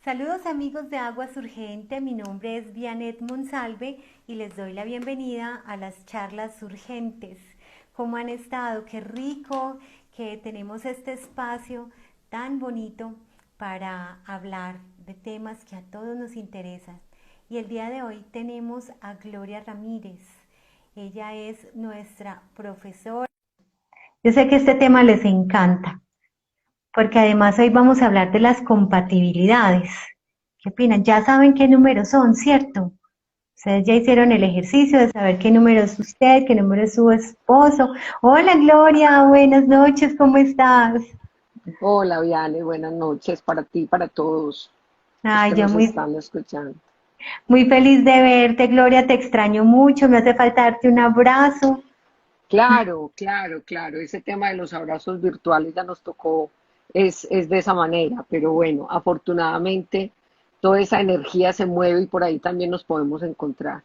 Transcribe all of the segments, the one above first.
Saludos amigos de Aguas Urgente, mi nombre es Vianet Monsalve y les doy la bienvenida a las charlas urgentes. ¿Cómo han estado? Qué rico que tenemos este espacio tan bonito para hablar de temas que a todos nos interesan. Y el día de hoy tenemos a Gloria Ramírez. Ella es nuestra profesora. Yo sé que este tema les encanta porque además hoy vamos a hablar de las compatibilidades. ¿Qué opinan? Ya saben qué números son, ¿cierto? Ustedes ya hicieron el ejercicio de saber qué número es usted, qué número es su esposo. Hola Gloria, buenas noches, ¿cómo estás? Hola, Viane, buenas noches para ti y para todos los Ay, que yo nos muy, están escuchando. muy feliz de verte, Gloria, te extraño mucho, me hace falta darte un abrazo. Claro, claro, claro, ese tema de los abrazos virtuales ya nos tocó, es de esa manera, pero bueno, afortunadamente toda esa energía se mueve y por ahí también nos podemos encontrar.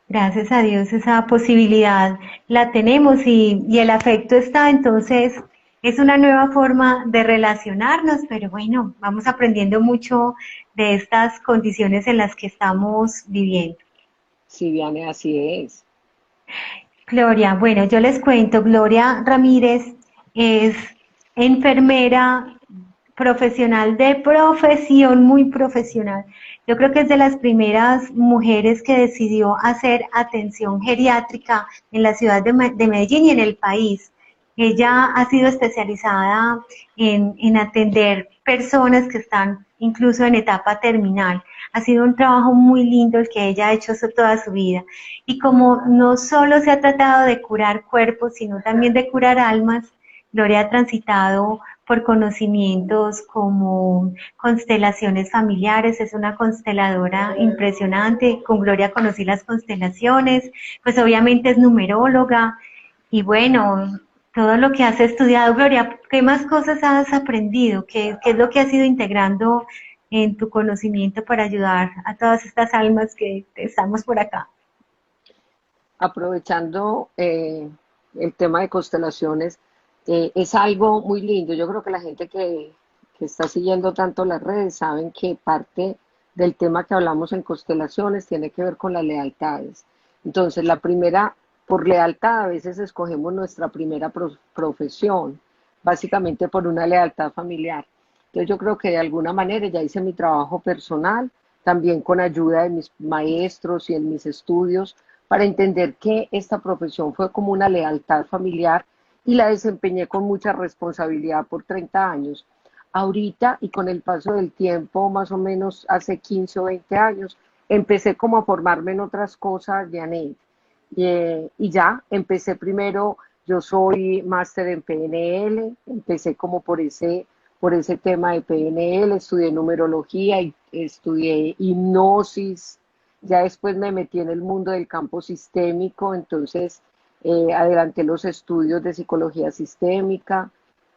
Gracias a Dios esa posibilidad la tenemos y el afecto está, entonces es una nueva forma de relacionarnos, pero bueno, vamos aprendiendo mucho de estas condiciones en las que estamos viviendo. Sí, Viane, así es. Gloria, bueno, yo les cuento, Gloria Ramírez es enfermera profesional de profesión, muy profesional. Yo creo que es de las primeras mujeres que decidió hacer atención geriátrica en la ciudad de Medellín y en el país. Ella ha sido especializada en atender personas que están incluso en etapa terminal. Ha sido un trabajo muy lindo el que ella ha hecho toda su vida. Y como no solo se ha tratado de curar cuerpos, sino también de curar almas, Gloria ha transitado por conocimientos como constelaciones familiares, es una consteladora impresionante, con Gloria conocí las constelaciones, pues obviamente es numeróloga y bueno, todo lo que has estudiado, Gloria, ¿qué más cosas has aprendido? ¿Qué es lo que has ido integrando en tu conocimiento para ayudar a todas estas almas que estamos por acá? Aprovechando el tema de constelaciones, es algo muy lindo. Yo creo que la gente que está siguiendo tanto las redes saben que parte del tema que hablamos en constelaciones tiene que ver con las lealtades. Entonces, la primera, por lealtad, a veces escogemos nuestra primera profesión, básicamente por una lealtad familiar. Entonces, yo creo que de alguna manera ya hice mi trabajo personal, también con ayuda de mis maestros y en mis estudios para entender que esta profesión fue como una lealtad familiar y la desempeñé con mucha responsabilidad por 30 años. Ahorita y con el paso del tiempo, más o menos hace 15 o 20 años, empecé como a formarme en otras cosas, Janet. Y ya, empecé primero, yo soy máster en PNL, empecé como por ese tema de PNL, estudié numerología y estudié hipnosis, ya después me metí en el mundo del campo sistémico, entonces adelanté los estudios de psicología sistémica,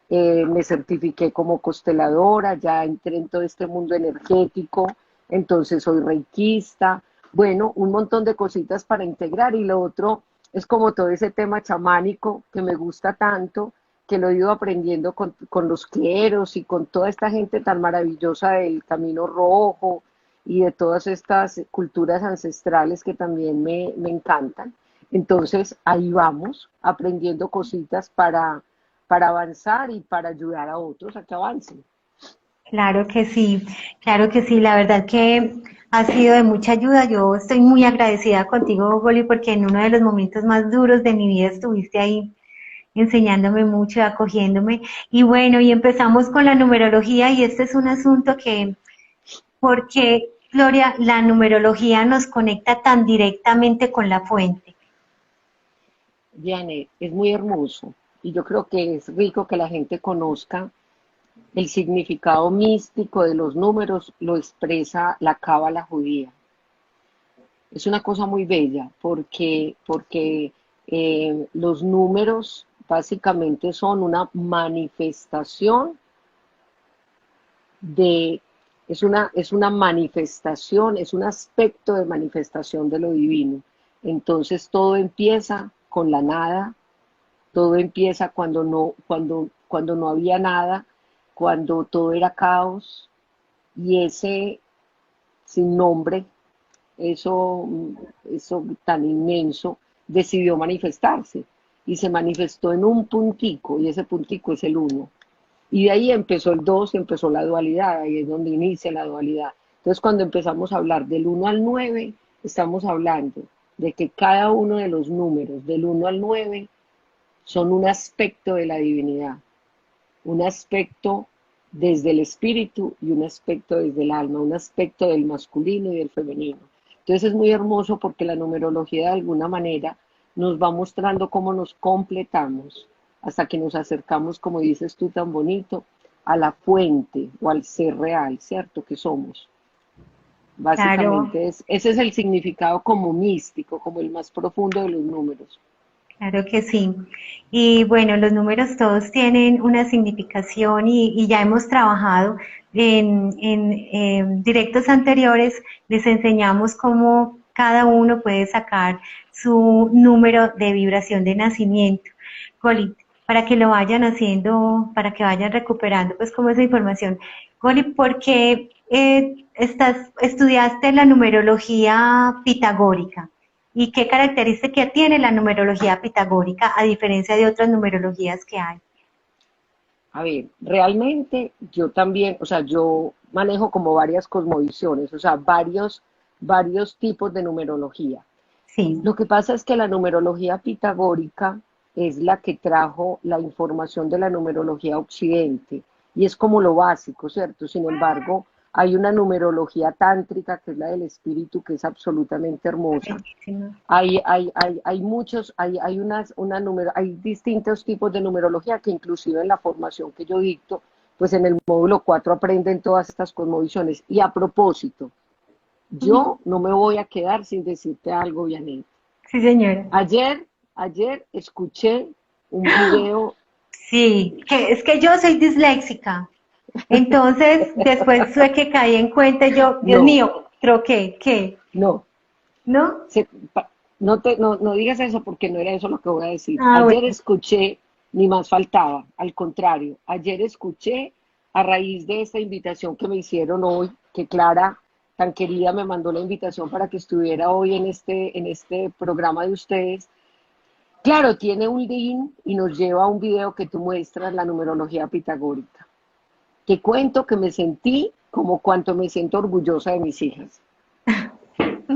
me certifiqué como consteladora, ya entré en todo este mundo energético, entonces soy reikista, bueno, un montón de cositas para integrar y lo otro es como todo ese tema chamánico que me gusta tanto, que lo he ido aprendiendo con los cleros y con toda esta gente tan maravillosa del Camino Rojo y de todas estas culturas ancestrales que también me encantan. Entonces ahí vamos, aprendiendo cositas para avanzar y para ayudar a otros a que avancen. Claro que sí, la verdad que ha sido de mucha ayuda. Yo estoy muy agradecida contigo, Goli, porque en uno de los momentos más duros de mi vida estuviste ahí enseñándome mucho, acogiéndome. Y bueno, y empezamos con la numerología y este es un asunto que, porque, Gloria, la numerología nos conecta tan directamente con la fuente. Diane, es muy hermoso y yo creo que es rico que la gente conozca el significado místico de los números, lo expresa la cábala judía. Es una cosa muy bella porque los números básicamente son una manifestación de, es una manifestación, es un aspecto de manifestación de lo divino. Entonces todo empieza con la nada, todo empieza cuando no había nada, cuando todo era caos, y ese sin nombre, eso, eso tan inmenso, decidió manifestarse y se manifestó en un puntico y ese puntico es el uno. Y de ahí empezó el 2, empezó la dualidad, ahí es donde inicia la dualidad. Entonces cuando empezamos a hablar del 1 al 9, estamos hablando de que cada uno de los números del 1 al 9 son un aspecto de la divinidad, un aspecto desde el espíritu y un aspecto desde el alma, un aspecto del masculino y del femenino. Entonces es muy hermoso porque la numerología de alguna manera nos va mostrando cómo nos completamos hasta que nos acercamos, como dices tú tan bonito, a la fuente o al ser real, ¿cierto? Que somos. Claro, Básicamente ese es el significado como místico, como el más profundo de los números. claro que sí. Y bueno, los números todos tienen una significación y ya hemos trabajado en directos anteriores, les enseñamos cómo cada uno puede sacar su número de vibración de nacimiento. Goli, para que lo vayan haciendo, para que vayan recuperando pues como esa información. Goli, ¿por qué estudiaste la numerología pitagórica? ¿Y qué característica tiene la numerología pitagórica a diferencia de otras numerologías que hay? A ver, realmente yo también, o sea, yo manejo como varias cosmovisiones, o sea, varios tipos de numerología. Sí. Lo que pasa es que la numerología pitagórica es la que trajo la información de la numerología occidente y es como lo básico, ¿cierto? Sin embargo, hay una numerología tántrica que es la del espíritu que es absolutamente hermosa. Bellísima. Hay muchos, hay distintos tipos de numerología que inclusive en la formación que yo dicto, pues en el módulo 4 aprenden todas estas cosmovisiones. Y a propósito, yo no me voy a quedar sin decirte algo, Vianey. Sí, señora. Ayer escuché un video, Sí, que es que yo soy disléxica. Entonces, después fue que caí en cuenta y yo, Dios no, mío, creo que, ¿qué? no, ¿No? se- no digas eso porque no era eso lo que voy a decir. Ah, Ayer bueno. escuché, ni más faltaba, al contrario, ayer escuché a raíz de esta invitación que me hicieron hoy, que Clara, tan querida, me mandó la invitación para que estuviera hoy en este programa de ustedes. Claro, tiene un link y nos lleva a un video que tú muestras, la numerología pitagórica. Te cuento que me sentí como cuanto me siento orgullosa de mis hijas.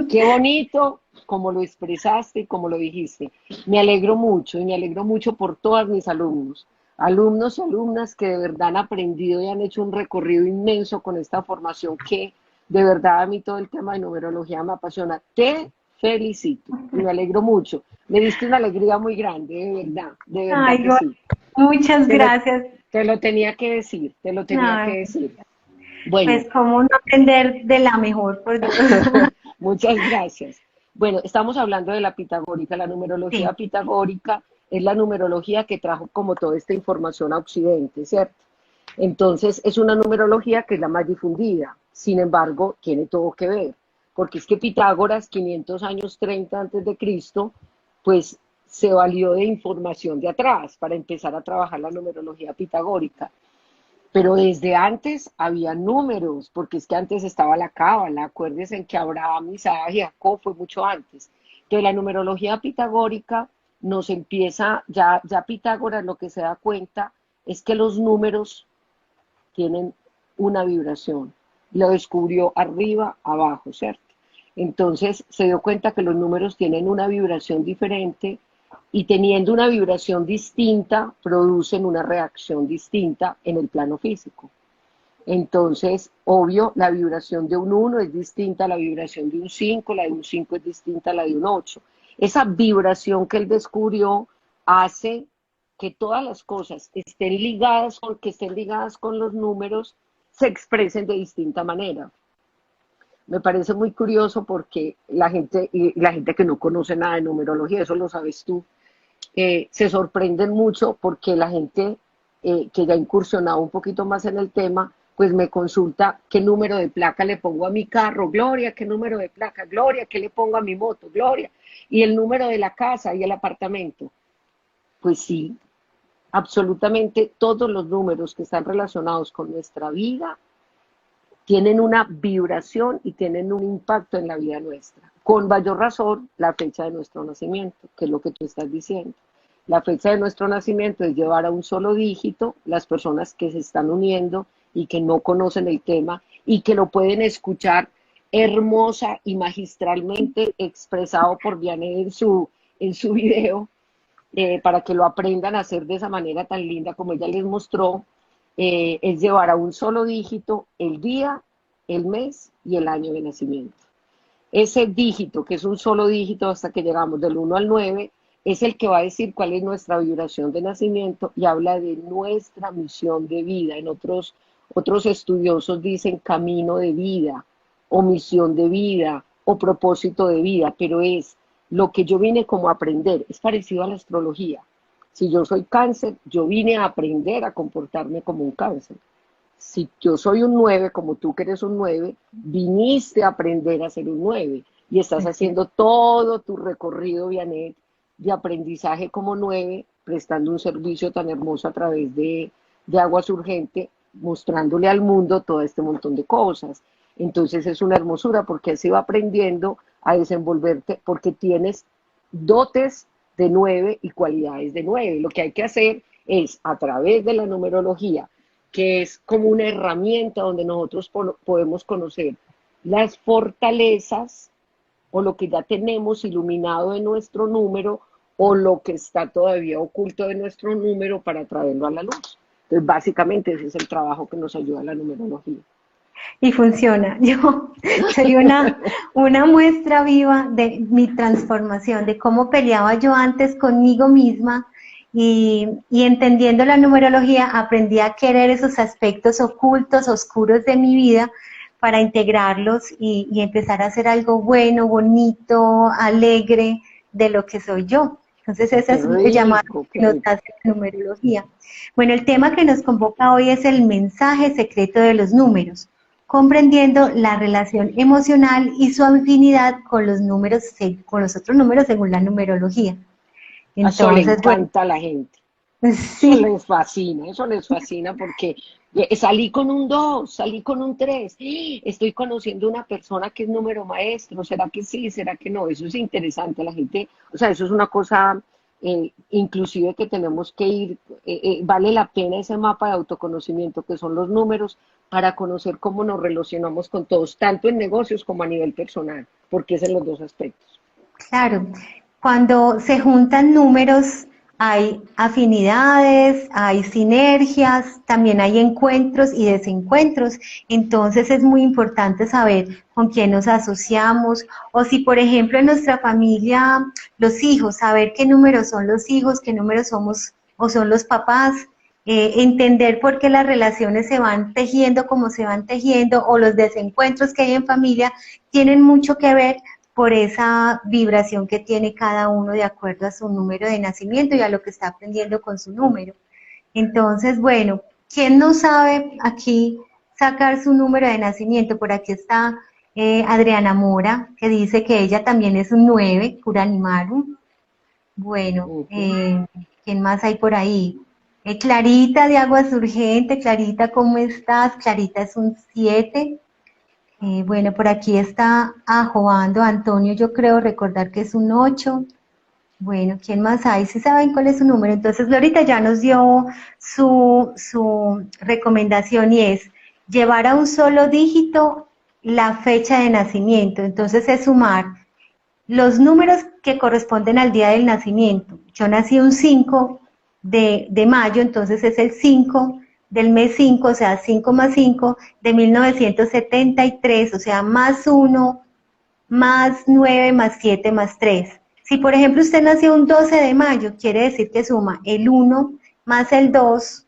Qué bonito como lo expresaste y como lo dijiste. Me alegro mucho y me alegro mucho por todos mis alumnos. Alumnos y alumnas que de verdad han aprendido y han hecho un recorrido inmenso con esta formación que de verdad a mí todo el tema de numerología me apasiona. Te felicito y me alegro mucho. Me diste una alegría muy grande, de verdad Ay, que sí. muchas Te lo, gracias. te lo tenía que decir, te lo tenía Ay, que decir. Bueno, pues cómo no aprender de la mejor, por Dios. muchas gracias. Bueno, estamos hablando de la pitagórica. La numerología Sí, pitagórica es la numerología que trajo como toda esta información a Occidente, ¿cierto? Entonces, es una numerología que es la más difundida. Sin embargo, tiene todo que ver, porque es que Pitágoras, 500 años 30 antes de Cristo, pues se valió de información de atrás para empezar a trabajar la numerología pitagórica. Pero desde antes había números, porque es que antes estaba la cábala, acuérdense en que Abraham, Isaac y Jacob fue mucho antes. Entonces la numerología pitagórica nos empieza, ya Pitágoras lo que se da cuenta es que los números tienen una vibración. Lo descubrió arriba, abajo, ¿cierto? Entonces se dio cuenta que los números tienen una vibración diferente y teniendo una vibración distinta, producen una reacción distinta en el plano físico. Entonces, obvio, la vibración de un 1 es distinta a la vibración de un 5, la de un 5 es distinta a la de un 8. Esa vibración que él descubrió hace que todas las cosas que estén ligadas con los números se expresen de distinta manera. Me parece muy curioso porque la gente que no conoce nada de numerología, eso lo sabes tú, se sorprenden mucho porque la gente que ya ha incursionado un poquito más en el tema, pues me consulta qué número de placa le pongo a mi carro, Gloria, qué número de placa, Gloria, qué le pongo a mi moto, Gloria, y el número de la casa y el apartamento. Pues sí, absolutamente todos los números que están relacionados con nuestra vida tienen una vibración y tienen un impacto en la vida nuestra. Con mayor razón, la fecha de nuestro nacimiento, que es lo que tú estás diciendo. La fecha de nuestro nacimiento es llevar a un solo dígito las personas que se están uniendo y que no conocen el tema y que lo pueden escuchar hermosa y magistralmente expresado por Vianney en su video, para que lo aprendan a hacer de esa manera tan linda como ella les mostró, es llevar a un solo dígito el día, el mes y el año de nacimiento. Ese dígito, que es un solo dígito hasta que llegamos del 1 al 9, es el que va a decir cuál es nuestra vibración de nacimiento y habla de nuestra misión de vida. En otros estudiosos dicen camino de vida o misión de vida o propósito de vida, pero es lo que yo vine como a aprender. Es parecido a la astrología. Si yo soy cáncer, yo vine a aprender a comportarme como un cáncer. Si yo soy un 9, como tú que eres un 9, viniste a aprender a ser un 9 y estás haciendo todo tu recorrido, Vianet, de aprendizaje como 9, prestando un servicio tan hermoso a través de Aguas Urgente, mostrándole al mundo todo este montón de cosas. Entonces es una hermosura porque así va aprendiendo a desenvolverte porque tienes dotes de 9 y cualidades de 9. Lo que hay que hacer es a través de la numerología, que es como una herramienta donde nosotros podemos conocer las fortalezas o lo que ya tenemos iluminado de nuestro número o lo que está todavía oculto de nuestro número para traerlo a la luz. Entonces, básicamente ese es el trabajo que nos ayuda la numerología. Y funciona. Yo soy una muestra viva de mi transformación, de cómo peleaba yo antes conmigo misma y entendiendo la numerología aprendí a querer esos aspectos ocultos, oscuros de mi vida para integrarlos y empezar a hacer algo bueno, bonito, alegre de lo que soy yo. Entonces ese Qué es el llamado rico, que qué nos rico. hace la numerología. Bueno, el tema que nos convoca hoy es el mensaje secreto de los números, comprendiendo la relación emocional y su afinidad con los números, con los otros números según la numerología. A eso le Entonces, bueno, encanta a la gente. sí, Eso les fascina porque salí con un 2, salí con un 3, estoy conociendo una persona que es número maestro, ¿será que sí, será que no? Eso es interesante, la gente, o sea, eso es una cosa inclusive que tenemos que ir, vale la pena ese mapa de autoconocimiento que son los números para conocer cómo nos relacionamos con todos, tanto en negocios como a nivel personal, porque es en los dos aspectos. claro. Cuando se juntan números, hay afinidades, hay sinergias, también hay encuentros y desencuentros. Entonces es muy importante saber con quién nos asociamos o si, por ejemplo, en nuestra familia, los hijos, saber qué números son los hijos, qué números somos o son los papás, entender por qué las relaciones se van tejiendo como se van tejiendo o los desencuentros que hay en familia tienen mucho que ver por esa vibración que tiene cada uno de acuerdo a su número de nacimiento y a lo que está aprendiendo con su número. Entonces, bueno, ¿quién no sabe aquí sacar su número de nacimiento? Por aquí está Adriana Mora, que dice que ella también es un 9, Curanimaru. Bueno, Ujú. ¿quién más hay por ahí? Clarita de Aguas Urgente, Clarita, ¿cómo estás? Clarita es un 7. Bueno, por aquí está Joando Antonio, yo creo recordar que es un 8. Bueno, ¿quién más hay? ¿Sí saben cuál es su número? Entonces, Glorita ya nos dio su recomendación y es llevar a un solo dígito la fecha de nacimiento. Entonces, es sumar los números que corresponden al día del nacimiento. Yo nací un 5 de mayo, entonces es el 5 del mes 5, o sea, 5 más 5 de 1973, o sea, más 1, más 9, más 7, más 3. Si, por ejemplo, usted nació un 12 de mayo, quiere decir que suma el 1 más el 2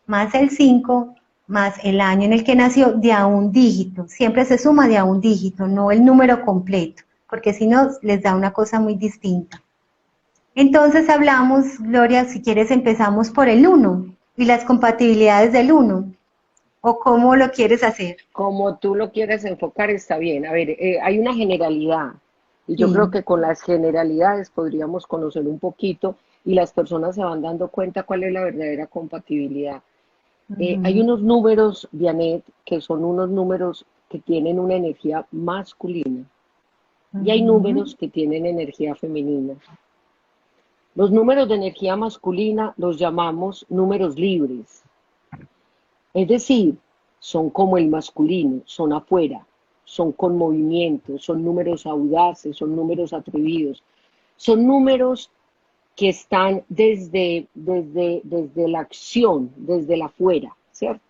más el 5 más el año en el que nació de a un dígito. Siempre se suma de a un dígito, no el número completo, porque si no les da una cosa muy distinta. Entonces hablamos, Gloria, si quieres empezamos por el 1 y las compatibilidades del 1, o cómo lo quieres hacer. Como tú lo quieras enfocar, está bien. A ver, hay una generalidad y yo creo Sí, que con las generalidades podríamos conocer un poquito y las personas se van dando cuenta cuál es la verdadera compatibilidad. Hay Ujú, unos números, Vianet, que son unos números que tienen una energía masculina y hay ujú, números que tienen energía femenina. Los números de energía masculina los llamamos números libres, es decir, son como el masculino, son afuera, son con movimiento, son números audaces, son números atrevidos, son números que están desde la acción, desde la afuera, ¿cierto?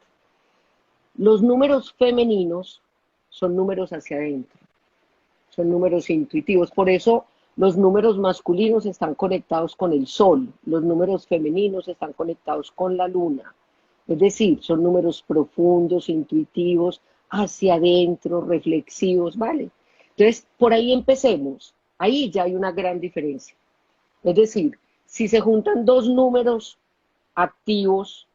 Los números femeninos son números hacia adentro, son números intuitivos. Por eso los números masculinos están conectados con el sol, los números femeninos están conectados con la luna. Es decir, son números profundos, intuitivos, hacia adentro, reflexivos, ¿vale? Entonces, por ahí empecemos. Ahí ya hay una gran diferencia. Es decir, si se juntan dos números activos,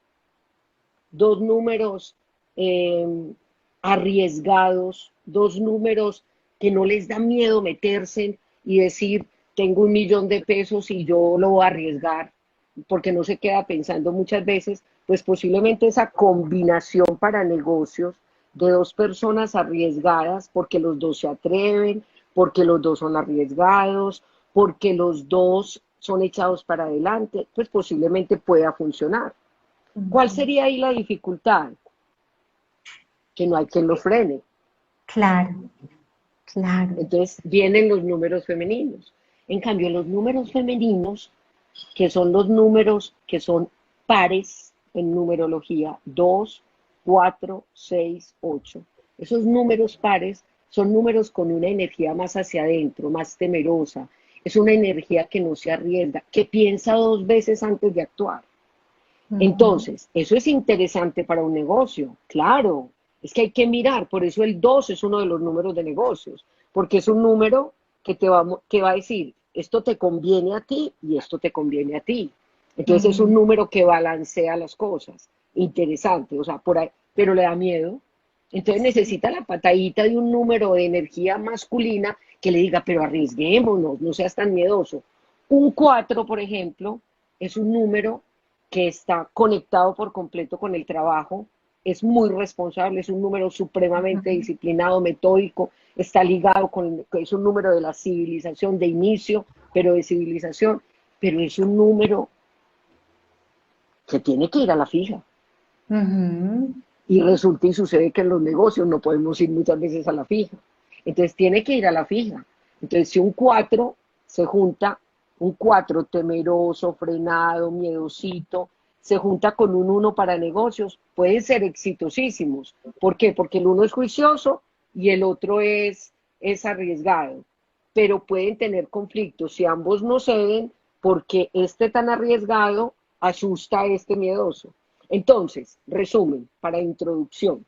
dos números eh, arriesgados, dos números que no les da miedo meterse y decir, tengo 1.000.000 de pesos y yo lo voy a arriesgar, porque no se queda pensando muchas veces, pues posiblemente esa combinación para negocios de dos personas arriesgadas, porque los dos se atreven, porque los dos son arriesgados, porque los dos son echados para adelante, pues posiblemente pueda funcionar. ¿Cuál ujú. sería ahí la dificultad? Que no hay quien lo frene. Claro, claro. Entonces vienen los números femeninos. En cambio, los números femeninos, que son los números que son pares en numerología, 2, 4, 6, 8. Esos números pares son números con una energía más hacia adentro, más temerosa. Es una energía que no se arriesga, que piensa dos veces antes de actuar. Ujú, Entonces, eso es interesante para un negocio, claro, es que hay que mirar, por eso el 2 es uno de los números de negocios, porque es un número que va a decir, esto te conviene a ti y esto te conviene a ti. Entonces es un ujú, número que balancea las cosas, interesante, o sea, por ahí, pero le da miedo. Entonces sí. necesita la patadita de un número de energía masculina que le diga, pero arriesguémonos, no seas tan miedoso. Un 4, por ejemplo, es un número que está conectado por completo con el trabajo, es muy responsable, es un número supremamente Ujú, disciplinado, metódico, está ligado con, es un número de la civilización, de inicio, pero de civilización, pero es un número que tiene que ir a la fija. ujú. Y resulta y sucede que en los negocios no podemos ir muchas veces a la fija. Entonces tiene que ir a la fija. Entonces si un 4 se junta, un 4 temeroso, frenado, miedosito, se junta con un uno para negocios, pueden ser exitosísimos. ¿Por qué? Porque el uno es juicioso y el otro es arriesgado. Pero pueden tener conflictos si ambos no ceden porque este tan arriesgado asusta a este miedoso. Entonces, resumen, para introducción.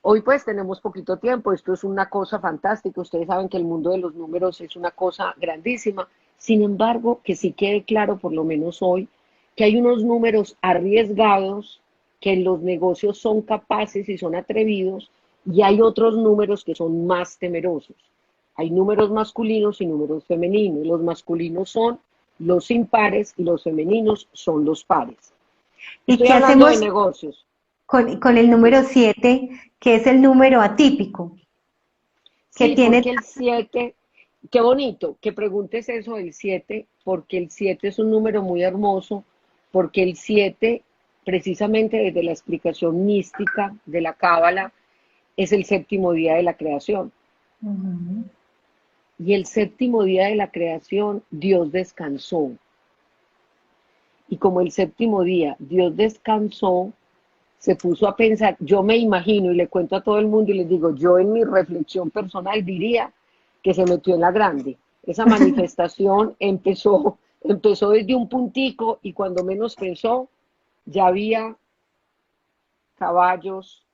Hoy pues tenemos poquito tiempo, esto es una cosa fantástica, ustedes saben que el mundo de los números es una cosa grandísima, sin embargo, que sí quede claro, por lo menos hoy, que hay unos números arriesgados que en los negocios son capaces y son atrevidos, y hay otros números que son más temerosos. Hay números masculinos y números femeninos. Los masculinos son los impares y los femeninos son los pares. ¿Y Estoy qué hablando de hacemos negocios. con el número 7, que es el número atípico, que Sí, tiene... porque el 7, qué bonito que preguntes eso del 7, porque el 7 es un número muy hermoso, porque el 7, precisamente desde la explicación mística de la Cábala, es el séptimo día de la creación. Ujú. Y el séptimo día de la creación, Dios descansó. Y como el séptimo día Dios descansó, se puso a pensar, yo me imagino y le cuento a todo el mundo y les digo, yo en mi reflexión personal diría que se metió en la grande. Esa manifestación empezó desde un puntico y cuando menos pensó, ya había caballos,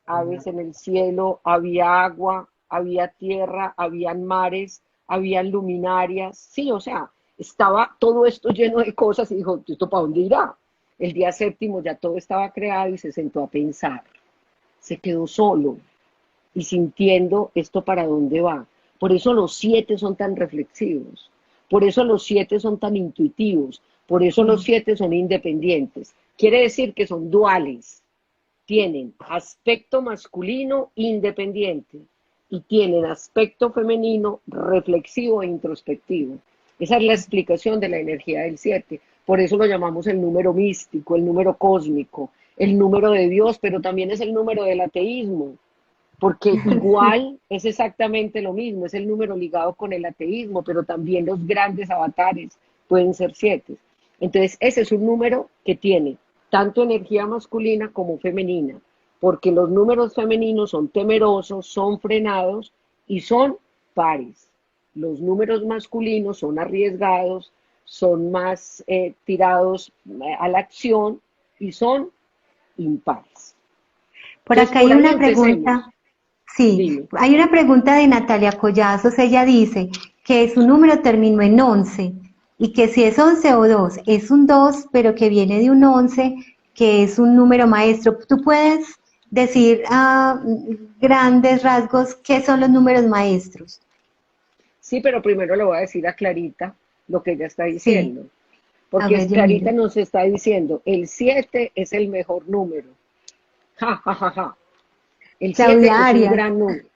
aves en el cielo, había agua, había tierra, habían mares, habían luminarias, sí, o sea, estaba todo esto lleno de cosas y dijo, ¿esto para dónde irá? El día séptimo ya todo estaba creado y se sentó a pensar. Se quedó solo y sintiendo esto para dónde va. Por eso los 7 son tan reflexivos, por eso los 7 son tan intuitivos, por eso los 7 son independientes. Quiere decir que son duales, tienen aspecto masculino independiente y tienen aspecto femenino reflexivo e introspectivo. Esa es la explicación de la energía del 7. Por eso lo llamamos el número místico, el número cósmico, el número de Dios, pero también es el número del ateísmo, porque igual es exactamente lo mismo, es el número ligado con el ateísmo, pero también los grandes avatares pueden ser 7. Entonces, ese es un número que tiene tanto energía masculina como femenina, porque los números femeninos son temerosos, son frenados y son pares. Los números masculinos son arriesgados, son más tirados a la acción y son impares. Por Entonces, acá hay por ahí una empecemos. pregunta, sí, Dime. hay una pregunta de Natalia Collazos, ella dice que su número terminó en 11 y que si es 11 o 2 es un 2 pero que viene de un 11 que es un número maestro. ¿Tú puedes decir a grandes rasgos qué son los números maestros? Sí, pero primero le voy a decir a Clarita lo que ella está Sí, diciendo, a porque ver, yo Clarita miro. nos está diciendo, el 7 es el mejor número. Ja, ja, ja, ja. El 7 Claudia es un Arias, gran número.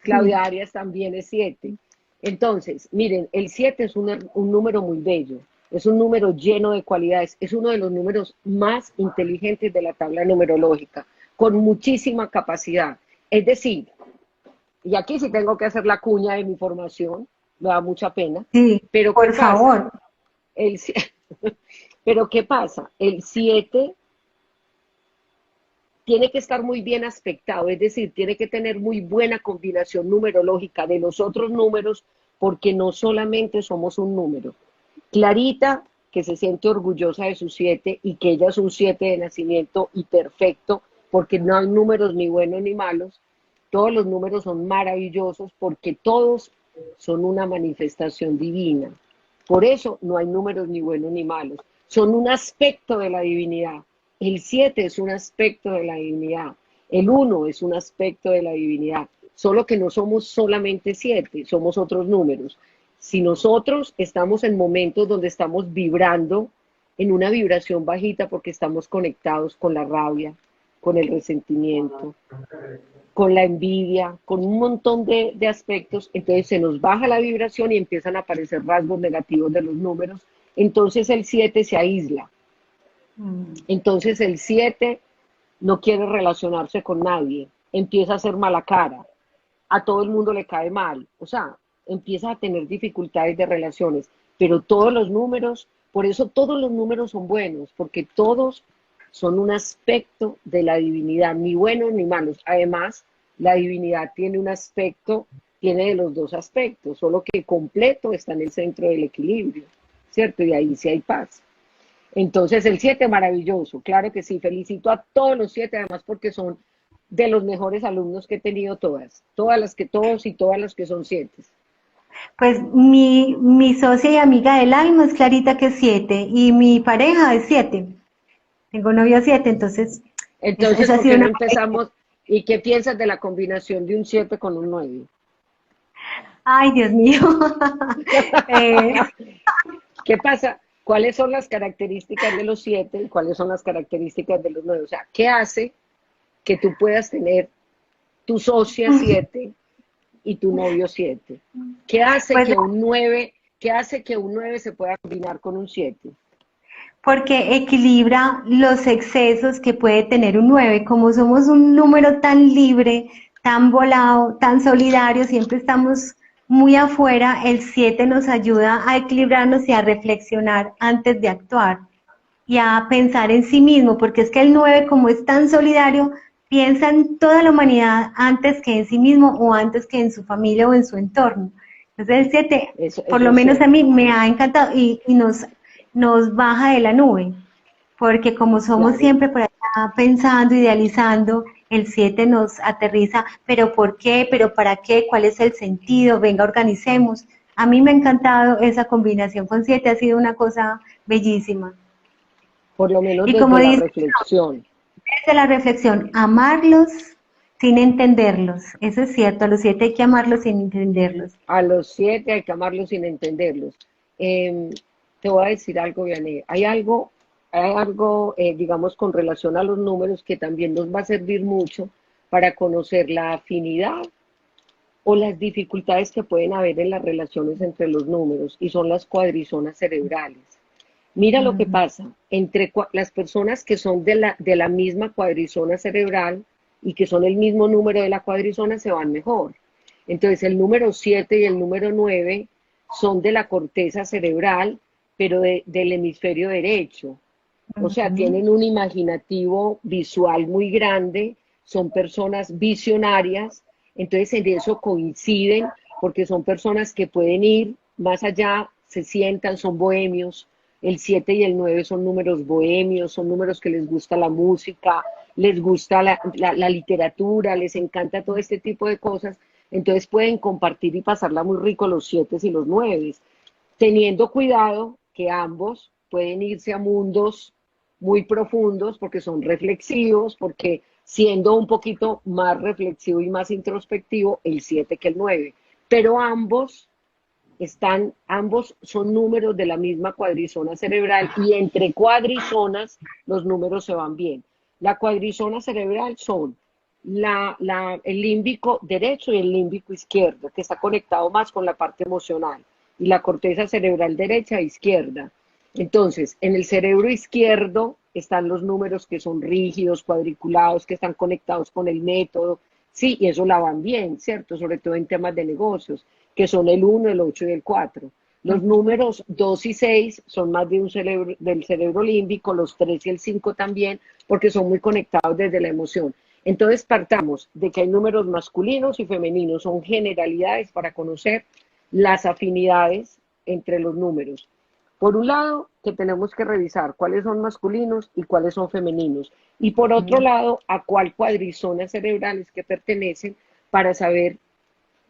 sí, Claudia Arias también es 7. Entonces, miren, el 7 es un número muy bello, es un número lleno de cualidades, es uno de los números más inteligentes de la tabla numerológica, con muchísima capacidad. Es decir, y aquí sí tengo que hacer la cuña de mi formación, me da mucha pena, sí, pero ¿qué por pasa? favor. El, pero ¿qué pasa? El 7 tiene que estar muy bien aspectado, es decir, tiene que tener muy buena combinación numerológica de los otros números, porque no solamente somos un número. Clarita, que se siente orgullosa de su 7 y que ella es un 7 de nacimiento y perfecto, porque no hay números ni buenos ni malos, todos los números son maravillosos porque todos son una manifestación divina. Por eso no hay números ni buenos ni malos, son un aspecto de la divinidad. El 7 es un aspecto de la divinidad, el 1 es un aspecto de la divinidad, solo que no somos solamente 7, somos otros números. Si nosotros estamos en momentos donde estamos vibrando en una vibración bajita porque estamos conectados con la rabia, con el resentimiento, con la envidia, con un montón de aspectos, entonces se nos baja la vibración y empiezan a aparecer rasgos negativos de los números, entonces el 7 se aísla, Mm. entonces el 7 no quiere relacionarse con nadie, empieza a hacer mala cara, a todo el mundo le cae mal, o sea, empieza a tener dificultades de relaciones, pero todos los números, por eso todos los números son buenos, porque todos son un aspecto de la divinidad, ni buenos ni malos. Además, la divinidad tiene un aspecto, tiene de los dos aspectos, solo que completo está en el centro del equilibrio, ¿cierto? Y ahí sí hay paz. Entonces, el 7 maravilloso, claro que sí, felicito a todos los 7, además porque son de los mejores alumnos que he tenido todas las que todos y todas las que son 7. Pues mi socia y amiga del alma es Clarita que es 7 y mi pareja es 7. Tengo novio 7, entonces Entonces, esa ha ¿por sido qué no una... empezamos? ¿Y qué piensas de la combinación de un 7 con un 9? Ay, Dios mío. Eh, ¿Qué pasa? ¿Cuáles son las características de los 7 y cuáles son las características de los 9? O sea, ¿qué hace que tú puedas tener tu socia 7 y tu novio 7? ¿Qué hace pues que un 9, qué hace que un 9 se pueda combinar con un 7? porque equilibra los excesos que puede tener un 9. Como somos un número tan libre, tan volado, tan solidario, siempre estamos muy afuera, el 7 nos ayuda a equilibrarnos y a reflexionar antes de actuar y a pensar en sí mismo, porque es que el 9 como es tan solidario, piensa en toda la humanidad antes que en sí mismo o antes que en su familia o en su entorno. Entonces el 7, por Eso lo es menos a cierto, mí me ha encantado y nos baja de la nube, porque como somos claro. siempre por allá pensando, idealizando, el 7 nos aterriza, pero ¿por qué? ¿Pero para qué? ¿Cuál es el sentido? Venga, organicemos. A mí me ha encantado esa combinación con 7, ha sido una cosa bellísima. Por lo menos Y como desde la dice reflexión. desde la reflexión, amarlos sin entenderlos. Eso es cierto, a los 7 hay que amarlos sin entenderlos. A los 7 hay que amarlos sin entenderlos. Eh, Te voy a decir algo, Vianney. hay algo, digamos, con relación a los números que también nos va a servir mucho para conocer la afinidad o las dificultades que pueden haber en las relaciones entre los números, y son las cuadrizonas cerebrales. Mira lo que Ujú, pasa entre las personas que son de la misma cuadrizona cerebral y que son el mismo número de la cuadrizona se van mejor. Entonces el número 7 y el número 9 son de la corteza cerebral, pero del hemisferio derecho. O sea, ujú, tienen un imaginativo visual muy grande, son personas visionarias, entonces en eso coinciden porque son personas que pueden ir más allá, se sientan, son bohemios. El 7 y el 9 son números bohemios, son números que les gusta la música, les gusta la literatura, les encanta todo este tipo de cosas. Entonces pueden compartir y pasarla muy rico los 7 y los 9, teniendo cuidado que ambos pueden irse a mundos muy profundos porque son reflexivos, porque siendo un poquito más reflexivo y más introspectivo el 7 que el 9, pero ambos son números de la misma cuadrizona cerebral, y entre cuadrizonas los números se van bien. La cuadrizona cerebral son el límbico derecho y el límbico izquierdo, que está conectado más con la parte emocional, y la corteza cerebral derecha e izquierda. Entonces, en el cerebro izquierdo están los números que son rígidos, cuadriculados, que están conectados con el método. Sí, y eso la van bien, ¿cierto? Sobre todo en temas de negocios, que son el 1, el 8 y el 4. Los ujú. números 2 y 6 son más de del cerebro límbico, los 3 y el 5 también, porque son muy conectados desde la emoción. Entonces partamos de que hay números masculinos y femeninos, son generalidades para conocer las afinidades entre los números. Por un lado, que tenemos que revisar cuáles son masculinos y cuáles son femeninos. Y por otro Ujú. lado, a cuál cuadrizona cerebral es que pertenecen, para saber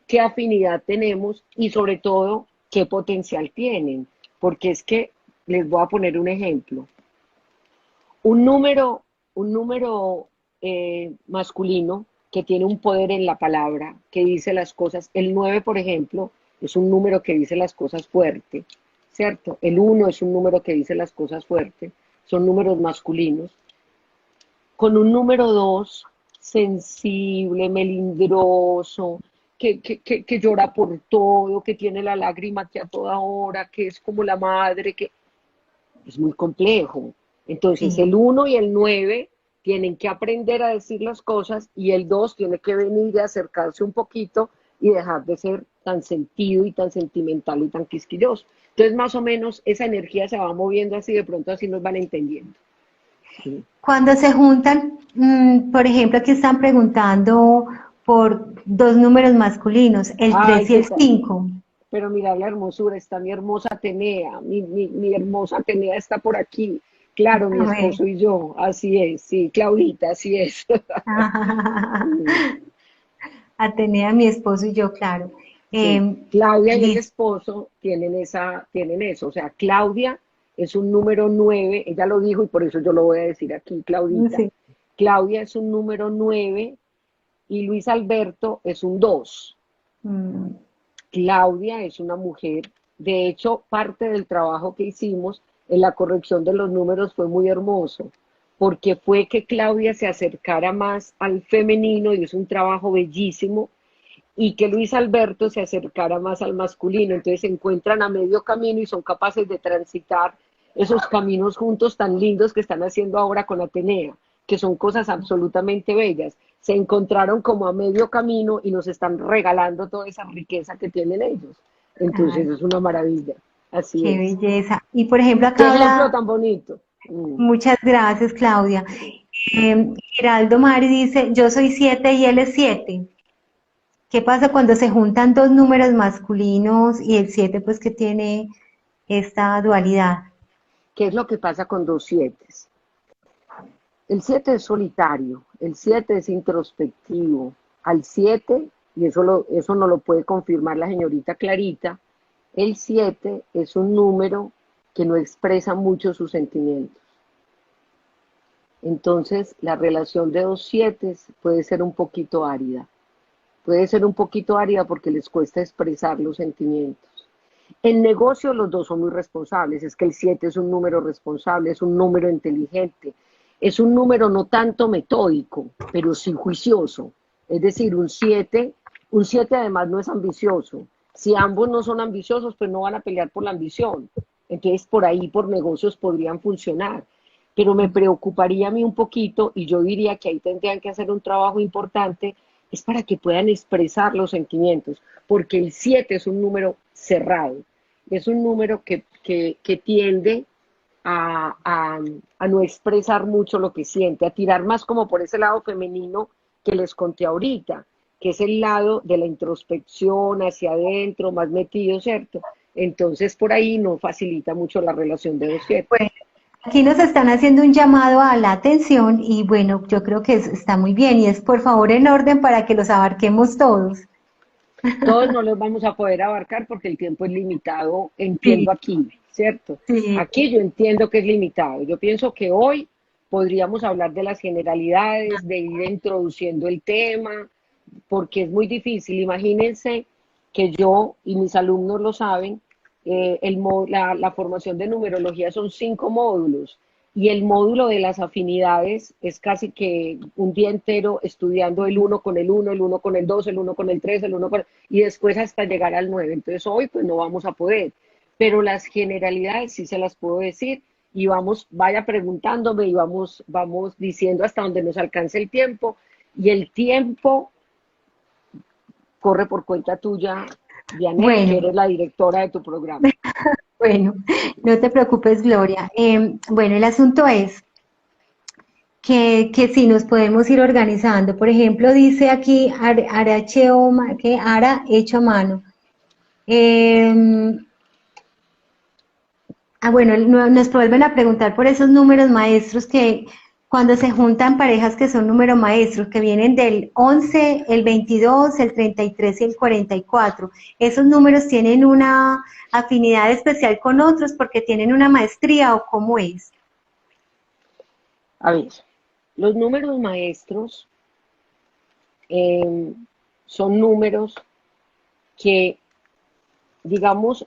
qué afinidad tenemos y sobre todo qué potencial tienen. Porque es que les voy a poner un ejemplo. Un número, un número masculino que tiene un poder en la palabra, que dice las cosas. El 9, por ejemplo, es un número que dice las cosas fuerte, ¿cierto? El 1 es un número que dice las cosas fuerte, son números masculinos. Con un número 2 sensible, melindroso, que llora por todo, que tiene la lágrima que a toda hora, que es como la madre, que es muy complejo. Entonces Sí. el 1 y el 9 tienen que aprender a decir las cosas, y el 2 tiene que venir y acercarse un poquito y dejar de ser tan sentido y tan sentimental y tan quisquilloso. Entonces más o menos esa energía se va moviendo así, de pronto así nos van entendiendo. Sí. Cuando se juntan, por ejemplo, aquí están preguntando por dos números masculinos, el Ay, 3 y qué el tal. 5. Pero mira la hermosura, está mi hermosa Atenea, mi hermosa Atenea está por aquí. Claro, mi A ver. esposo y yo, así es, sí, Claudita, así es. Mm. Atenea, mi esposo y yo, claro. Sí, Claudia y el Listo. esposo tienen eso. O sea, Claudia es un número 9, ella lo dijo y por eso yo lo voy a decir aquí, Claudita. Sí. Claudia es un número 9 y Luis Alberto es un 2. Mm, Claudia es una mujer, de hecho, parte del trabajo que hicimos en la corrección de los números fue muy hermoso, porque fue que Claudia se acercara más al femenino, y es un trabajo bellísimo, y que Luis Alberto se acercara más al masculino. Entonces se encuentran a medio camino y son capaces de transitar esos caminos juntos tan lindos que están haciendo ahora con Atenea, que son cosas absolutamente bellas. Se encontraron como a medio camino y nos están regalando toda esa riqueza que tienen ellos. Entonces ay, es una maravilla. Así qué es. belleza. Y por ejemplo, Qué acá ejemplo habla, tan bonito. Mm. muchas gracias, Claudia. Giraldo Mari dice, yo soy 7 y él es 7. ¿Qué pasa cuando se juntan dos números masculinos y el 7 pues que tiene esta dualidad? ¿Qué es lo que pasa con dos sietes? El 7 es solitario, el 7 es introspectivo. Al 7, y eso no lo puede confirmar la señorita Clarita, el 7 es un número que no expresa mucho sus sentimientos. Entonces, la relación de dos 7 puede ser un poquito árida. Puede ser un poquito árida porque les cuesta expresar los sentimientos. En negocio los dos son muy responsables, es que el 7 es un número responsable, es un número inteligente, es un número no tanto metódico, pero sí juicioso. Es decir, un 7 además no es ambicioso. Si ambos no son ambiciosos, pues no van a pelear por la ambición. Entonces, por ahí, por negocios podrían funcionar. Pero me preocuparía a mí un poquito, y yo diría que ahí tendrían que hacer un trabajo importante, es para que puedan expresar los sentimientos, porque el 7 es un número cerrado, es un número que tiende a no expresar mucho lo que siente, a tirar más como por ese lado femenino que les conté ahorita, que es el lado de la introspección hacia adentro, más metido, ¿cierto? Entonces por ahí no facilita mucho la relación de los siete. Bueno, aquí nos están haciendo un llamado a la atención y bueno, yo creo que está muy bien y es por favor en orden para que los abarquemos todos. Todos no los vamos a poder abarcar porque el tiempo es limitado, Sí, entiendo aquí, ¿cierto? sí, Aquí yo entiendo que es limitado. Yo pienso que hoy podríamos hablar de las generalidades, de ir introduciendo el tema, porque es muy difícil. Imagínense que yo, y mis alumnos lo saben, la formación de numerología son 5 módulos y el módulo de las afinidades es casi que un día entero estudiando el uno con el uno, el uno con el dos, el uno con el tres, el uno con y después hasta llegar al 9. Entonces hoy pues no vamos a poder, pero las generalidades sí se las puedo decir y vamos, vaya preguntándome y vamos diciendo hasta donde nos alcance el tiempo y el tiempo corre por cuenta tuya, Janet, que bueno, eres la directora de tu programa. bueno, no te preocupes, Gloria. Bueno, el asunto es que sí nos podemos ir organizando. Por ejemplo, dice aquí Aracheo, que Ara hecho a mano. Eh, bueno, nos vuelven a preguntar por esos números maestros que cuando se juntan parejas que son números maestros, que vienen del 11, el 22, el 33 y el 44. ¿Esos números tienen una afinidad especial con otros porque tienen una maestría o cómo es? A ver, los números maestros eh, son números que, digamos,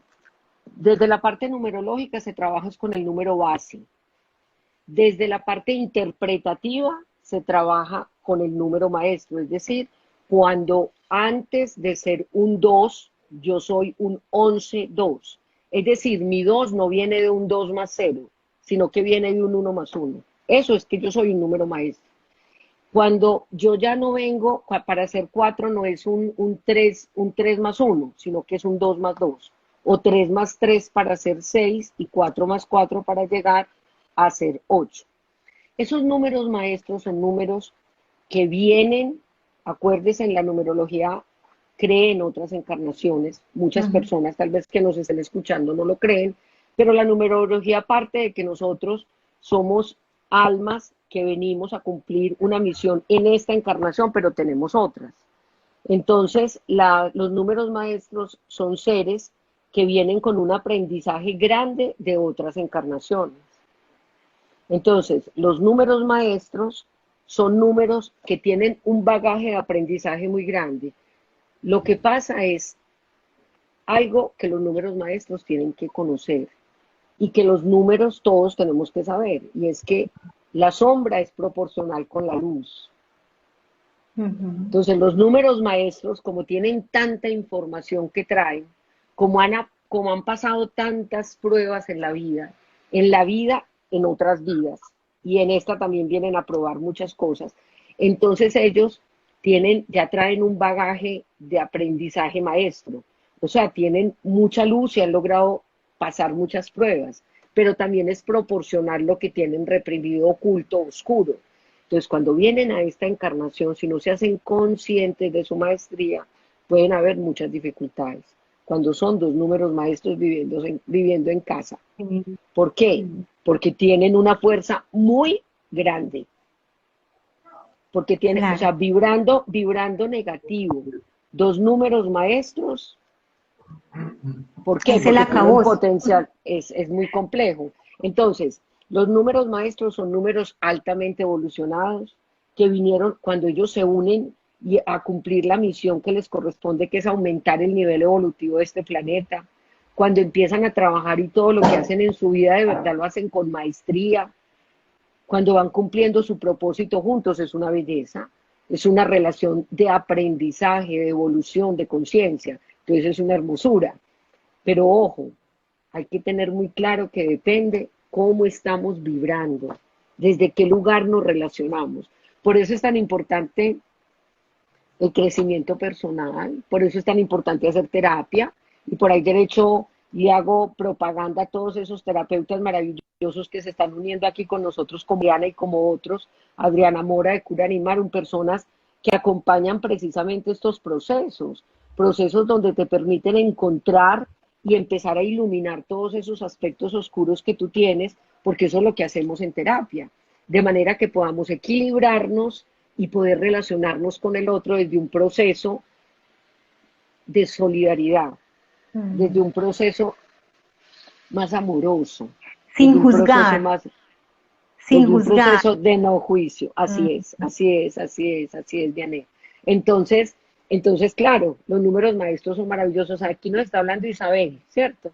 desde la parte numerológica se trabaja con el número base. Desde la parte interpretativa se trabaja con el número maestro, es decir, cuando antes de ser un 2 yo soy un 11-2. Es decir, mi 2 no viene de un 2 más 0, sino que viene de un 1 más 1. Eso es que yo soy un número maestro. Cuando yo ya no vengo, para hacer 4 no es un 3 más 1, sino que es un 2 más 2. O 3 más 3 para hacer 6 y 4 más 4 para llegar a hacer 8. Esos números maestros son números que vienen, acuérdense, en la numerología creen otras encarnaciones. Muchas Ujú. personas tal vez que nos estén escuchando no lo creen, pero la numerología parte de que nosotros somos almas que venimos a cumplir una misión en esta encarnación, pero tenemos otras. Entonces, los números maestros son seres que vienen con un aprendizaje grande de otras encarnaciones. Entonces, los números maestros son números que tienen un bagaje de aprendizaje muy grande. Lo que pasa es algo que los números maestros tienen que conocer y que los números todos tenemos que saber, y es que la sombra es proporcional con la luz. Ujú. Entonces, los números maestros, como tienen tanta información que traen, como han pasado tantas pruebas en la vida, en otras vidas, y en esta también vienen a probar muchas cosas, entonces ellos ya traen un bagaje de aprendizaje maestro, o sea, tienen mucha luz y han logrado pasar muchas pruebas, pero también es proporcionar lo que tienen reprimido, oculto, oscuro. Entonces, cuando vienen a esta encarnación, si no se hacen conscientes de su maestría, pueden haber muchas dificultades. Cuando son dos números maestros viviendo en casa. Sí, ¿Por qué? sí, Porque tienen una fuerza muy grande. Porque tienen, o claro, sea, vibrando negativo. Dos números maestros. ¿Por qué? es el Porque tienen acabose. potencial, es muy complejo. Entonces, los números maestros son números altamente evolucionados que vinieron cuando ellos se unen a cumplir la misión que les corresponde, que es aumentar el nivel evolutivo de este planeta, cuando empiezan a trabajar y todo lo que hacen en su vida de verdad lo hacen con maestría, cuando van cumpliendo su propósito juntos, es una belleza, es una relación de aprendizaje, de evolución, de conciencia, entonces es una hermosura. Pero ojo, hay que tener muy claro que depende cómo estamos vibrando, desde qué lugar nos relacionamos. Por eso es tan importante el crecimiento personal, por eso es tan importante hacer terapia, y por ahí derecho le hago propaganda a todos esos terapeutas maravillosos que se están uniendo aquí con nosotros, como Diana y como otros, Adriana Mora de Cura Animarum, personas que acompañan precisamente estos procesos, procesos donde te permiten encontrar y empezar a iluminar todos esos aspectos oscuros que tú tienes, porque eso es lo que hacemos en terapia, de manera que podamos equilibrarnos y poder relacionarnos con el otro desde un proceso de solidaridad, desde un proceso más amoroso, Sin desde un proceso juzgar, más, sin desde un juzgar. proceso de no juicio. Así Mm, es, así es, así es, así es, Diane. Entonces, claro, los números maestros son maravillosos. Aquí nos está hablando Isabel, ¿cierto? a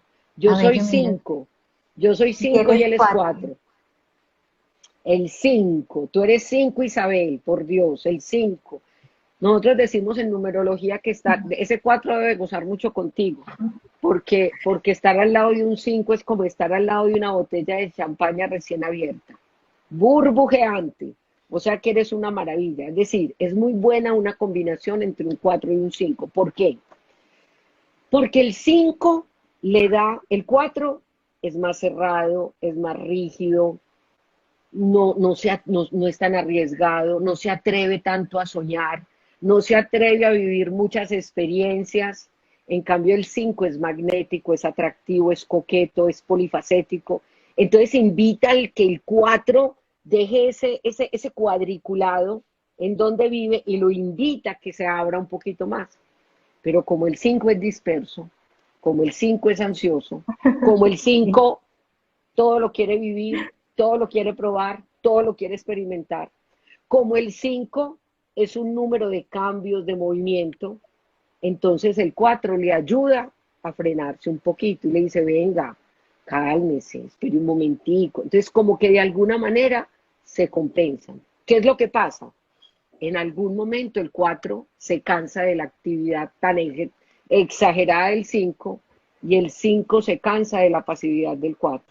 ver, yo miro. Yo soy Y 5 y eres él es 4. 4. El 5, tú eres 5, Isabel, por Dios, el 5. Nosotros decimos en numerología que ese 4 debe gozar mucho contigo, porque estar al lado de un 5 es como estar al lado de una botella de champaña recién abierta, burbujeante, o sea que eres una maravilla. Es decir, es muy buena una combinación entre un 4 y un 5. ¿Por qué? Porque el 5 el 4 es más cerrado, es más rígido, no es tan arriesgado, no se atreve tanto a soñar, no se atreve a vivir muchas experiencias. En cambio, el 5 es magnético, es atractivo, es coqueto, es polifacético. Entonces invita al que el 4 deje ese cuadriculado en donde vive y lo invita a que se abra un poquito más. Pero como el 5 es disperso, como el 5 es ansioso, como el Sí. 5 todo lo quiere vivir, todo lo quiere probar, todo lo quiere experimentar. Como el 5 es un número de cambios, de movimiento, entonces el 4 le ayuda a frenarse un poquito y le dice, venga, cálmese, espere un momentico. Entonces como que de alguna manera se compensan. ¿Qué es lo que pasa? En algún momento el 4 se cansa de la actividad tan exagerada del 5 y el 5 se cansa de la pasividad del 4.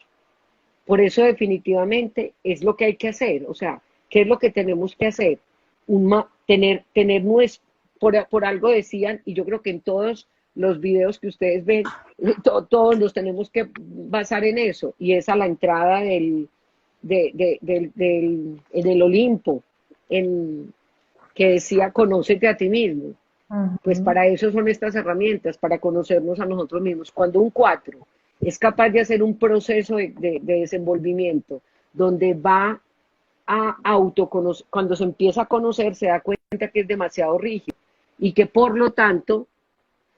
Por eso definitivamente es lo que hay que hacer, o sea, ¿qué es lo que tenemos que hacer? Tener nuestro, por algo decían, y yo creo que en todos los videos que ustedes ven, todos los tenemos que basar en eso, y es a la entrada en el Olimpo, que decía, conócete a ti mismo. Pues Ujú. para eso son estas herramientas, para conocernos a nosotros mismos. Cuando un 4 es capaz de hacer un proceso de desenvolvimiento donde va a autoconocer, cuando se empieza a conocer se da cuenta que es demasiado rígido y que por lo tanto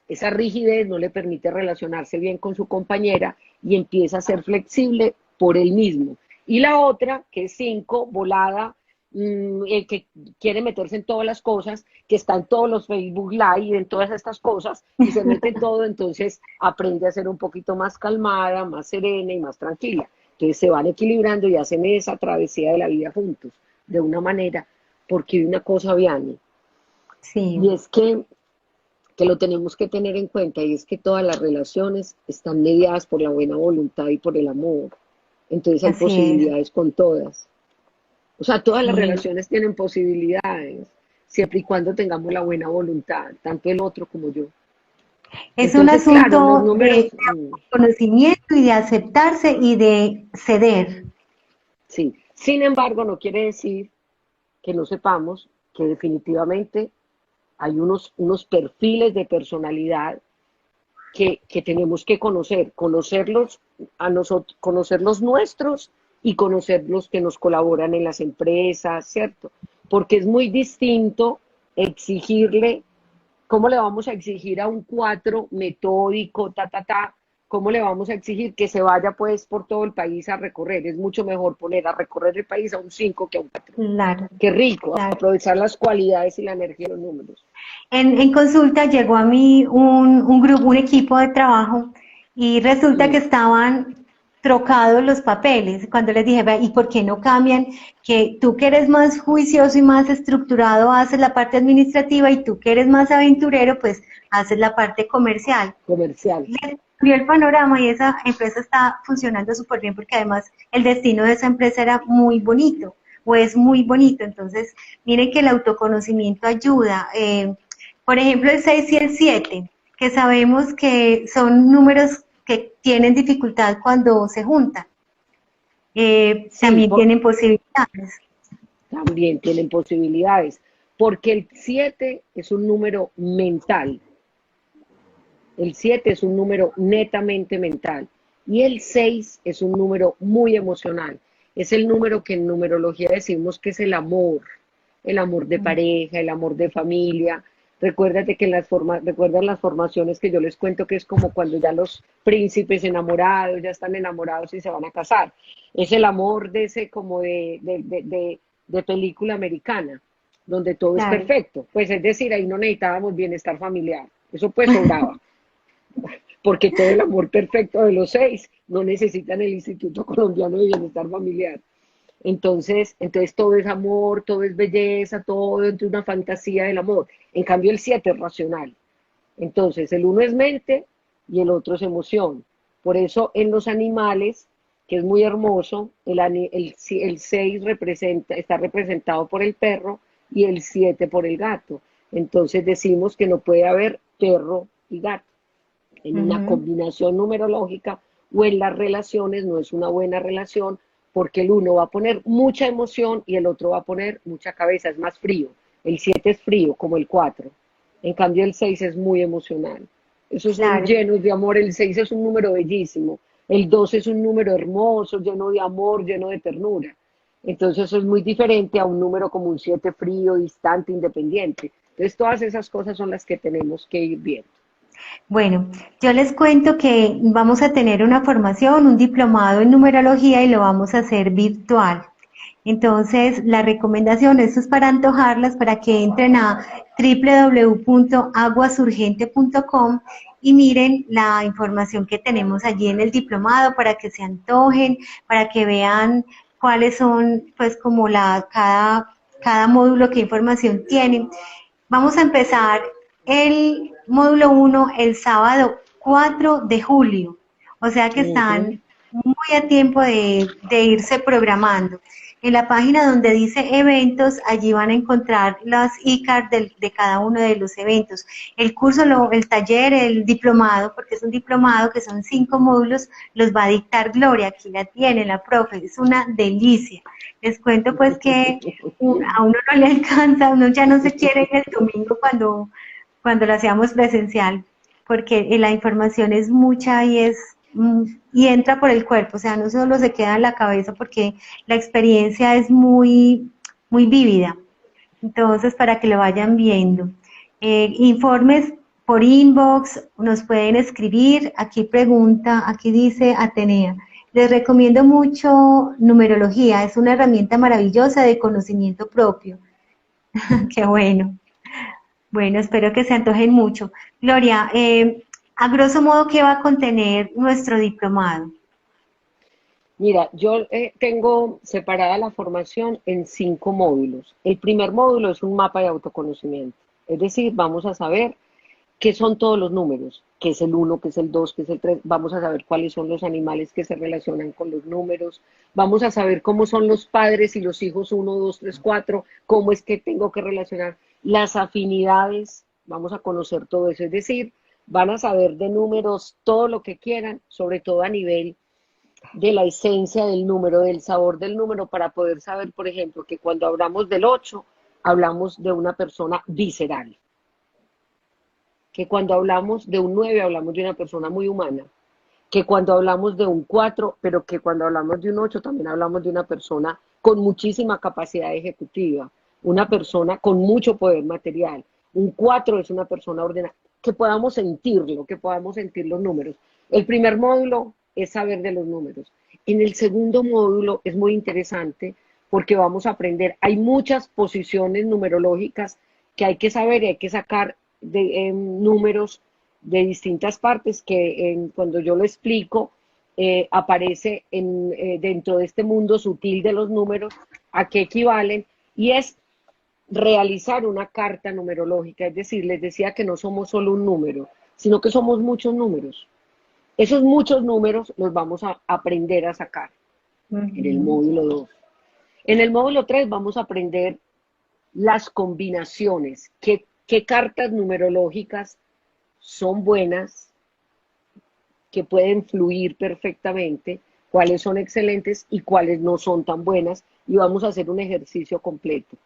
esa rigidez no le permite relacionarse bien con su compañera y empieza a ser flexible por él mismo. Y la otra, que es 5, volada, el que quiere meterse en todas las cosas, que está en todos los Facebook Live, en todas estas cosas, y se mete en todo, entonces aprende a ser un poquito más calmada, más serena y más tranquila. Entonces se van equilibrando y hacen esa travesía de la vida juntos, de una manera, porque hay una cosa, Vianney, Sí, y es que lo tenemos que tener en cuenta, y es que todas las relaciones están mediadas por la buena voluntad y por el amor. Entonces hay así es. posibilidades con todas. O sea, todas las Sí. relaciones tienen posibilidades, siempre y cuando tengamos la buena voluntad, tanto el otro como yo. Es un Entonces, claro, los asunto números, de conocimiento y de aceptarse y de ceder. sí. Sin embargo, no quiere decir que no sepamos que definitivamente hay unos perfiles de personalidad que tenemos que conocerlos a nosotros, conocer los nuestros y conocer los que nos colaboran en las empresas, ¿cierto? Porque es muy distinto exigirle, ¿cómo le vamos a exigir a un 4 metódico, ¿Cómo le vamos a exigir que se vaya pues por todo el país a recorrer? Es mucho mejor poner a recorrer el país a un 5 que a un 4. Claro, Qué rico, claro. aprovechar las cualidades y la energía de los números. En consulta llegó a mí un grupo, un equipo de trabajo Y resulta que Sí, estaban trocados los papeles. Cuando les dije, "Vea, ¿y por qué no cambian? Que tú que eres más juicioso y más estructurado haces la parte administrativa y tú que eres más aventurero, pues haces la parte comercial". comercial. Les cambió el panorama y esa empresa está funcionando súper bien porque además el destino de esa empresa era muy bonito o es muy bonito. Entonces, miren que el autoconocimiento ayuda. Por ejemplo, el 6 y el 7 que sabemos que son números que tienen dificultad cuando se juntan, Sí, también tienen posibilidades. también tienen posibilidades, porque el 7 es un número mental, el 7 es un número netamente mental y el 6 es un número muy emocional. Es el número que en numerología decimos que es el amor de pareja, el amor de familia. Recuérdate que recuerdan las formaciones que yo les cuento que es como cuando ya los príncipes enamorados ya están enamorados y se van a casar. Es el amor de ese como de película americana, donde todo es Claro. perfecto. Pues es decir, ahí no necesitábamos bienestar familiar. Eso pues sobraba porque todo el amor perfecto de los 6 no necesitan el Instituto Colombiano de Bienestar Familiar. Entonces todo es amor, todo es belleza, todo dentro de una fantasía del amor. En cambio el 7 es racional. Entonces el uno es mente y el otro es emoción. Por eso en los animales, que es muy hermoso, el 6 está representado por el perro y el 7 por el gato. Entonces decimos que no puede haber perro y gato en una Ujú. combinación numerológica o en las relaciones no es una buena relación porque el uno va a poner mucha emoción y el otro va a poner mucha cabeza, es más frío. El 7 es frío, como el 4. En cambio, el 6 es muy emocional. Esos son Claro. llenos de amor. El 6 es un número bellísimo. El 2 es un número hermoso, lleno de amor, lleno de ternura. Entonces, eso es muy diferente a un número como un 7 frío, distante, independiente. Entonces, todas esas cosas son las que tenemos que ir viendo. Bueno, yo les cuento que vamos a tener una formación, un diplomado en numerología y lo vamos a hacer virtual. Entonces, la recomendación, esto es para antojarlas, para que entren a www.aguasurgente.com y miren la información que tenemos allí en el diplomado para que se antojen, para que vean cuáles son, pues, como cada módulo, qué información tiene. Vamos a empezar el módulo 1 el sábado 4 de julio, o sea que Uh -huh. están muy a tiempo de irse programando. En la página donde dice eventos, allí van a encontrar las ICAR de cada uno de los eventos. El curso, el taller, el diplomado, porque es un diplomado que son 5 módulos, los va a dictar Gloria, aquí la tiene la profe, es una delicia. Les cuento pues que a uno no le alcanza, uno ya no se quiere en el domingo cuando lo hacíamos presencial, porque la información es mucha y y entra por el cuerpo, o sea, no solo se queda en la cabeza porque la experiencia es muy vívida. Entonces, para que lo vayan viendo. Informes por inbox, nos pueden escribir. Aquí pregunta, aquí dice Atenea. Les recomiendo mucho numerología, es una herramienta maravillosa de conocimiento propio. Qué bueno. Bueno, espero que se antojen mucho. Gloria, a grosso modo, ¿qué va a contener nuestro diplomado? Mira, yo tengo separada la formación en 5 módulos. El primer módulo es un mapa de autoconocimiento. Es decir, vamos a saber qué son todos los números, qué es el uno, qué es el 2, qué es el 3. Vamos a saber cuáles son los animales que se relacionan con los números. Vamos a saber cómo son los padres y los hijos uno, 2, 3, 4. Cómo es que tengo que relacionar las afinidades. Vamos a conocer todo eso. Es decir, van a saber de números todo lo que quieran, sobre todo a nivel de la esencia del número, del sabor del número, para poder saber, por ejemplo, que cuando hablamos del 8 hablamos de una persona visceral, que cuando hablamos de un 9 hablamos de una persona muy humana, que cuando hablamos de un 4 pero que cuando hablamos de un 8 también hablamos de una persona con muchísima capacidad ejecutiva, una persona con mucho poder material. Un 4 es una persona ordenada, que podamos sentir los números. El primer módulo es saber de los números. En el segundo módulo es muy interesante porque vamos a aprender, hay muchas posiciones numerológicas que hay que saber y hay que sacar de números de distintas partes que cuando yo lo explico, aparece dentro de este mundo sutil de los números, a qué equivalen, y es realizar una carta numerológica, es decir, les decía que no somos solo un número, sino que somos muchos números. Esos muchos números los vamos a aprender a sacar en el módulo 2. En el módulo 3 vamos a aprender las combinaciones, qué cartas numerológicas son buenas, que pueden fluir perfectamente, cuáles son excelentes y cuáles no son tan buenas, y vamos a hacer un ejercicio completo.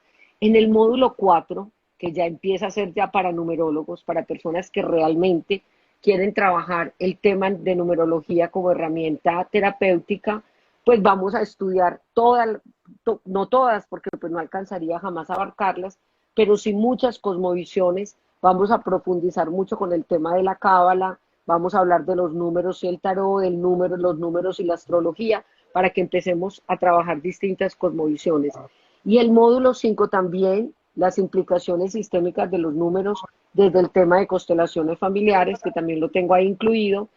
En el módulo 4, que ya empieza a ser ya para numerólogos, para personas que realmente quieren trabajar el tema de numerología como herramienta terapéutica, pues vamos a estudiar no todas, porque pues no alcanzaría jamás a abarcarlas, pero sí muchas cosmovisiones. Vamos a profundizar mucho con el tema de la cábala, vamos a hablar de los números y el tarot, los números y la astrología, para que empecemos a trabajar distintas cosmovisiones. Y el módulo 5 también, las implicaciones sistémicas de los números desde el tema de constelaciones familiares, que también lo tengo ahí incluido.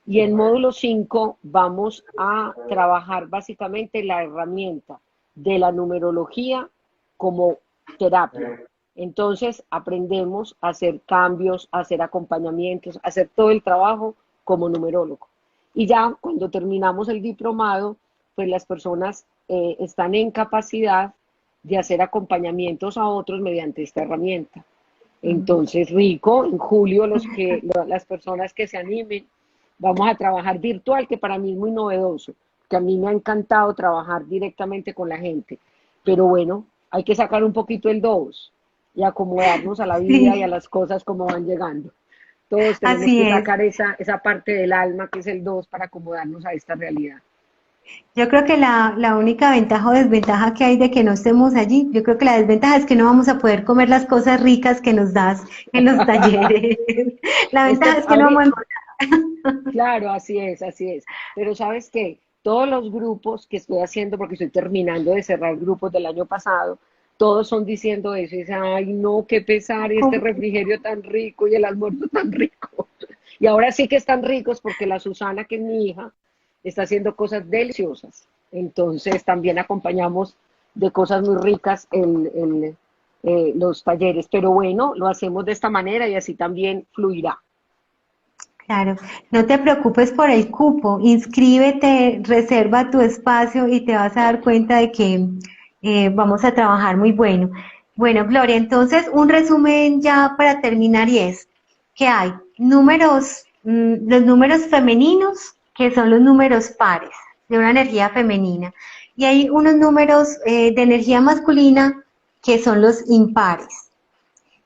Y en módulo 5 vamos a trabajar básicamente la herramienta de la numerología como terapia. Entonces aprendemos a hacer cambios, a hacer acompañamientos, a hacer todo el trabajo como numerólogo. Y ya cuando terminamos el diplomado, pues las personas están en capacidad de hacer acompañamientos a otros mediante esta herramienta. Entonces, rico, en julio las personas que se animen, vamos a trabajar virtual, que para mí es muy novedoso, que a mí me ha encantado trabajar directamente con la gente. Pero bueno, hay que sacar un poquito el 2 y acomodarnos a la vida y a las cosas como van llegando. Todos tenemos que sacar esa parte del alma que es el 2 para acomodarnos a esta realidad. Yo creo que la única ventaja o desventaja que hay de que no estemos allí, yo creo que la desventaja es que no vamos a poder comer las cosas ricas que nos das en los talleres. La ventaja es que no vamos a encontrar. Claro, así es, así es. Pero ¿sabes qué? Todos los grupos que estoy haciendo, porque estoy terminando de cerrar grupos del año pasado, todos son diciendo eso, y dicen, ay no, qué pesar, y este refrigerio tan rico, y el almuerzo tan rico. Y ahora sí que están ricos, porque la Susana, que es mi hija, está haciendo cosas deliciosas. Entonces también acompañamos de cosas muy ricas los talleres. Pero bueno, lo hacemos de esta manera y así también fluirá. Claro, no te preocupes por el cupo, inscríbete, reserva tu espacio y te vas a dar cuenta de que vamos a trabajar muy bueno. Bueno, Gloria, entonces un resumen ya para terminar y es que hay números, los números femeninos, que son los números pares de una energía femenina, y hay unos números de energía masculina que son los impares.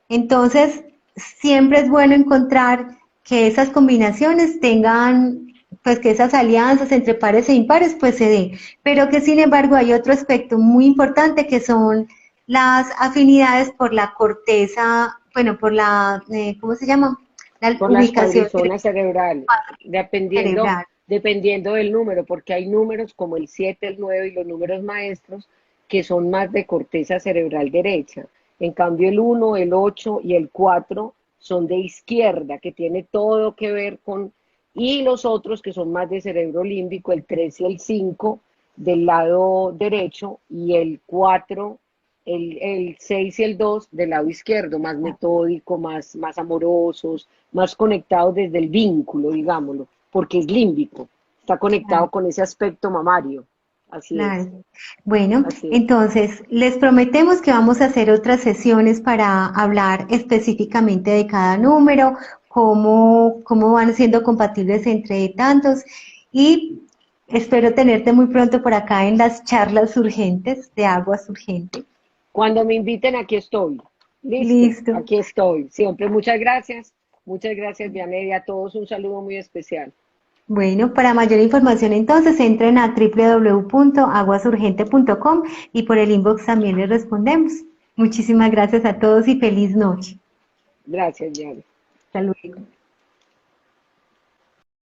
Entonces, siempre es bueno encontrar que esas combinaciones tengan, pues que esas alianzas entre pares e impares pues se den, pero que sin embargo hay otro aspecto muy importante que son las afinidades por la corteza, bueno, por la, ¿cómo se llama? La por ubicación las zonas cerebrales, cerebral. dependiendo del número, porque hay números como el 7, el 9 y los números maestros que son más de corteza cerebral derecha. En cambio el 1, el 8 y el 4 son de izquierda, que tiene todo que ver con, y los otros que son más de cerebro límbico, el 3 y el 5 del lado derecho, y el 4, el 6 y el 2 del lado izquierdo, más metódico, más amorosos, más conectados desde el vínculo, digámoslo, porque es límbico, está conectado con ese aspecto mamario. Así es. Bueno, Así es. entonces les prometemos que vamos a hacer otras sesiones para hablar específicamente de cada número, cómo van siendo compatibles entre tantos, y espero tenerte muy pronto por acá en las charlas urgentes de Aguas Urgente. Cuando me inviten, aquí estoy. Listo, Listo. aquí estoy. Siempre muchas gracias. Muchas gracias, Vianey. A todos un saludo muy especial. Bueno, para mayor información entonces entren a www.aguasurgente.com y por el inbox también les respondemos. Muchísimas gracias a todos y feliz noche. Gracias, Vianey. Hasta luego.